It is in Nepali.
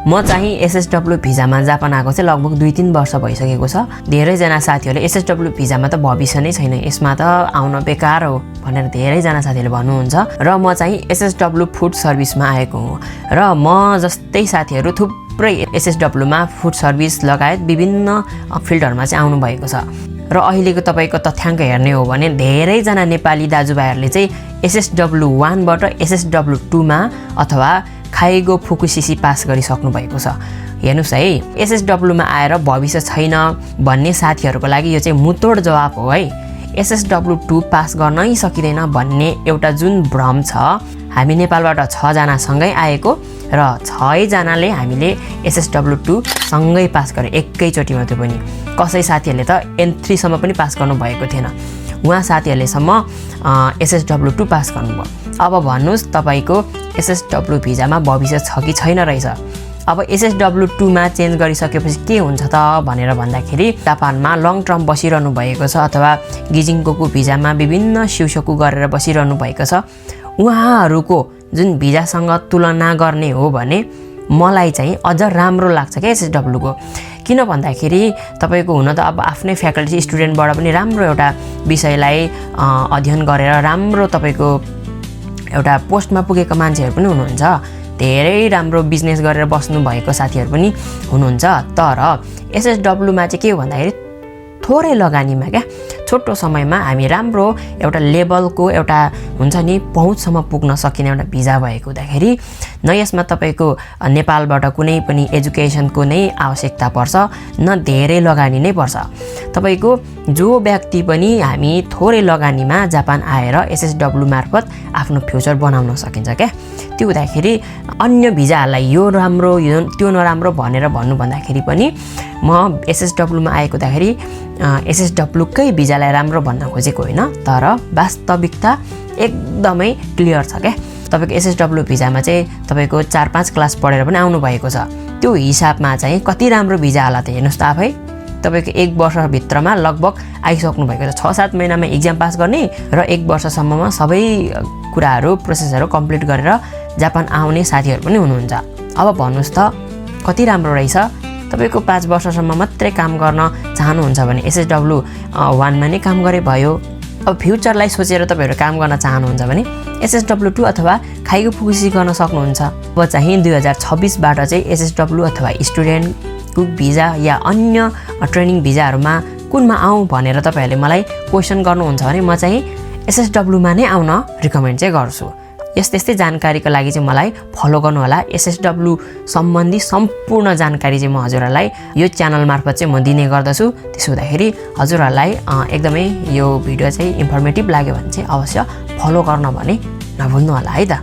म चाहिँ SSW भिजामा जापान आएको चाहिँ लगभग 2-3 वर्ष भइसकेको छ। धेरैजना साथीहरूले SSW भिजामा त भविष्य नै छैन, यसमा त आउन बेकार हो भनेर धेरैजना साथीहरूले भन्नुहुन्छ र म चाहिँ SSW फुड सर्भिसमा आएको हुँ र म जस्तै साथीहरू थुप्रै SSW मा फुड सर्भिस लगायत विभिन्न फिल्डहरुमा चाहिँ आउनु भएको छ र अहिलेको तपाईको तथ्याङ्क हेर्ने हो भने धेरैजना नेपाली दाजुभाइहरूले चाहिँ SSW 1 बाट SSW 2 मा अथवा खाइगो फुकुसिसी पास गरिसक्नु भएको छ। हेर्नुस् है, SSW मा आएर भविष्य छैन भन्ने साथीहरूको लागि यो चाहिँ मुतोड जवाफ हो है। SSW 2 पास गर्नै सकिदैन भन्ने एउटा जुन भ्रम छ, हामी नेपालबाट 6 जना सँगै आएको र 6 जनाले हामीले SSW 2 सँगै पास गरे एकैचोटीमा। त्यो पनि कसै साथीहरूले त N3 सम्म पनि पास गर्नु भएको थिएन, उहाँ साथीहरूले सम्म SSW 2 पास गर्नुभयो। अब भन्नुस् तपाईको SSW भिजामा भविष्य छ कि छैन रहेछ। अब SSW 2 मा चेन्ज गरिसकेपछि के हुन्छ त भनेर भन्दाखेरि जापानमा लङ टर्म बसिरहनु भएको छ अथवा गिजिङको भिजामा विभिन्न सिउसकु गरेर बसिरहनु भएको छ, उहाँहरूको जुन भिजासँग तुलना गर्ने हो भने मलाई चाहिँ अझ राम्रो लाग्छ के SSW को। किन भन्दाखेरि तपाईको हुन त अब आफ्नै फ्याकल्टी स्टुडेन्टबाट पनि राम्रो एउटा विषयलाई अध्ययन गरेर राम्रो तपाईको एउटा पोस्टमा पुगेको मान्छेहरू पनि हुनुहुन्छ, धेरै राम्रो बिजनेस गरेर बस्नु भएको साथीहरू पनि हुनुहुन्छ। तर SSW मा चाहिँ के हो भन्दाखेरि थोरै लगानीमा क्या छोटो समयमा हामी राम्रो एउटा लेभलको एउटा हुन्छ नि पहुँचसम्म पुग्न सकिने एउटा भिजा भएको हुँदाखेरि न यसमा तपाईको नेपालबाट कुनै पनि एजुकेसनको नै आवश्यकता पर्छ न धेरै लगानी नै पर्छ। तपाईको जो व्यक्ति पनि हामी थोरै लगानीमा जापान आएर SSW मार्फत आफ्नो फ्युचर बनाउन सकिन्छ क्या। त्यो हुँदाखेरि अन्य भिजाहरूलाई यो राम्रो यो त्यो नराम्रो भनेर भन्नु भन्दाखेरि पनि म SSW मा आएको हुँदाखेरि SSW कै भिजालाई राम्रो भन्न खोजेको होइन, तर वास्तविकता एकदमै क्लियर छ क्या। तपाईको SSW भिजामा चाहिँ तपाईको 4-5 क्लास पढेर पनि आउनु भएको छ, त्यो हिसाबमा चाहिँ कति राम्रो भिजा होला त हेर्नुस् त आफै। तपाईको 1 वर्षभित्रमा लगभग आइसक्नु भएको छ, 6-7 महिनामा एक्जाम पास गर्ने र 1 वर्षसम्ममा सबै कुराहरू प्रोसेसहरू कम्प्लिट गरेर जापान आउने साथीहरू पनि हुनुहुन्छ। अब भन्नुस् त कति राम्रो रहेछ। तपाईको 5 वर्षसम्म मात्रै काम गर्न चाहनुहुन्छ भने SSW 1 मा नै काम गरे भयो। अब फ्युचरलाई सोचेर तपाईहरु काम गर्न चाहनुहुन्छ भने SSW 2 अथवा खाइगो फुकुसी गर्न सक्नुहुन्छ। अब चाहिँ 2026 बाट चाहिँ SSW अथवा स्टुडेन्ट कुक भिजा या अन्य ट्रेनिङ भिजाहरुमा कुनमा आउँ भनेर तपाईहरुले मलाई क्वेशन गर्नुहुन्छ भने म चाहिँ SSW मा नै आउन रिकमेन्ड चाहिँ गर्छु। यस्तै जानकारीको लागि चाहिँ मलाई फलो गर्नु होला। SSW सम्बन्धी सम्पूर्ण जानकारी चाहिँ म हजुरहरुलाई यो च्यानल मार्फत चाहिँ म दिने गर्दछु। त्यसो हुँदाखेरि हजुरहरुलाई एकदमै यो भिडियो चाहिँ इन्फर्मेटिभ लाग्यो भने चाहिँ अवश्य फलो गर्न भने नभुल्नु होला है त।